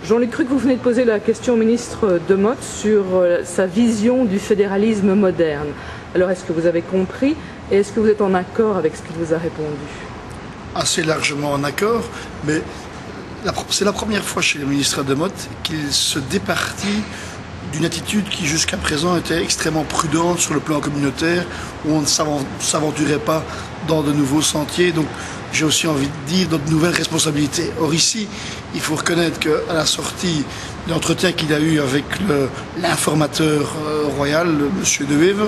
Jean-Luc Cruc, vous venez de poser la question au ministre de Motte sur sa vision du fédéralisme moderne. Alors, est-ce que vous avez compris et est-ce que vous êtes en accord avec ce qu'il vous a répondu? Assez largement en accord, mais c'est la première fois chez le ministre de Motte qu'il se départit d'une attitude qui jusqu'à présent était extrêmement prudente sur le plan communautaire, où on ne s'aventurait pas dans de nouveaux sentiers. Donc j'ai aussi envie de dire dans de nouvelles responsabilités. Or ici, il faut reconnaître qu'à la sortie de l'entretien qu'il a eu avec l'informateur royal, M. De Wever,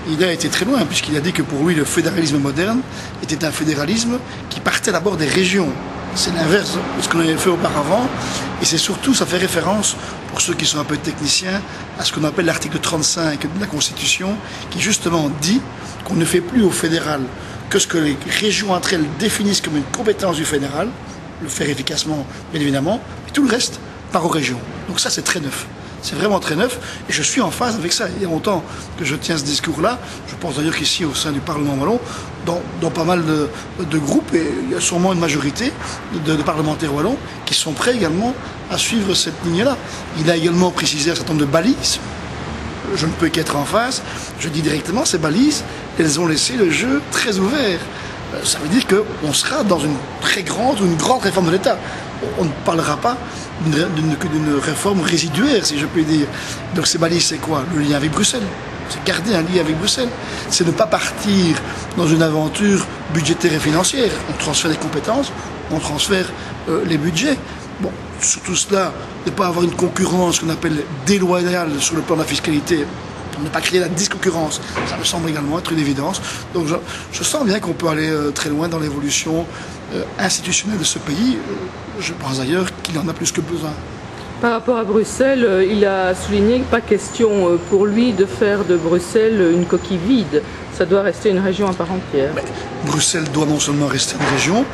il a été très loin, puisqu'il a dit que pour lui, le fédéralisme moderne était un fédéralisme qui partait d'abord des régions. C'est l'inverse de ce qu'on avait fait auparavant. Et c'est surtout, ça fait référence, pour ceux qui sont un peu techniciens, à ce qu'on appelle l'article 35 de la Constitution, qui justement dit qu'on ne fait plus au fédéral que ce que les régions entre elles définissent comme une compétence du fédéral, le faire efficacement, bien évidemment, et tout le reste part aux régions. Donc ça, c'est très neuf. C'est vraiment très neuf, et je suis en phase avec ça. Il y a longtemps que je tiens ce discours-là. Je pense d'ailleurs qu'ici, au sein du Parlement wallon, dans pas mal de groupes, et il y a sûrement une majorité de parlementaires wallons qui sont prêts également à suivre cette ligne-là. Il a également précisé un certain nombre de balises. Je ne peux qu'être en face. Je dis directement, ces balises, elles ont laissé le jeu très ouvert. Ça veut dire qu'on sera dans une très grande ou une grande réforme de l'État. On ne parlera pas d'une réforme résiduaire, si je puis dire. Donc ces balises, c'est quoi? Le lien avec Bruxelles. C'est garder un lien avec Bruxelles. C'est ne pas partir dans une aventure budgétaire et financière. On transfère des compétences, on transfère les budgets. Bon, sur tout cela, ne pas avoir une concurrence qu'on appelle déloyale sur le plan de la fiscalité, pour ne pas créer la disconcurrence, ça me semble également être une évidence. Donc je sens bien qu'on peut aller très loin dans l'évolution institutionnelle de ce pays. Je pense d'ailleurs qu'il en a plus que besoin. Par rapport à Bruxelles, il a souligné que pas question pour lui de faire de Bruxelles une coquille vide. Ça doit rester une région à part entière. Mais Bruxelles doit non seulement rester une région,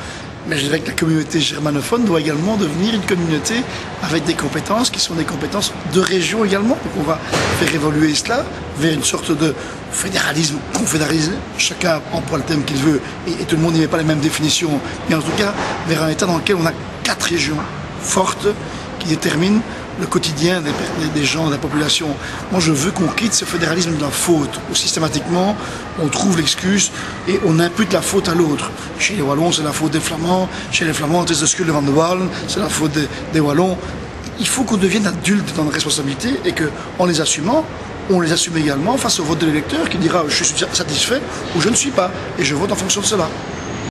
mais je dirais que la communauté germanophone doit également devenir une communauté avec des compétences qui sont des compétences de région également. Donc on va faire évoluer cela vers une sorte de fédéralisme, confédéralisme. Chacun emploie le thème qu'il veut et tout le monde n'y met pas les mêmes définitions. Mais en tout cas, vers un État dans lequel on a 4 régions fortes qui déterminent le quotidien des gens, de la population. Moi, je veux qu'on quitte ce fédéralisme de la faute, où systématiquement, on trouve l'excuse et on impute la faute à l'autre. Chez les Wallons, c'est la faute des Flamands. Chez les Flamands, c'est de Van de Waal, c'est la faute des Wallons. Il faut qu'on devienne adulte dans nos responsabilités et qu'en les assumant, on les assume également face au vote de l'électeur qui dira « je suis satisfait » ou « je ne suis pas » et je vote en fonction de cela.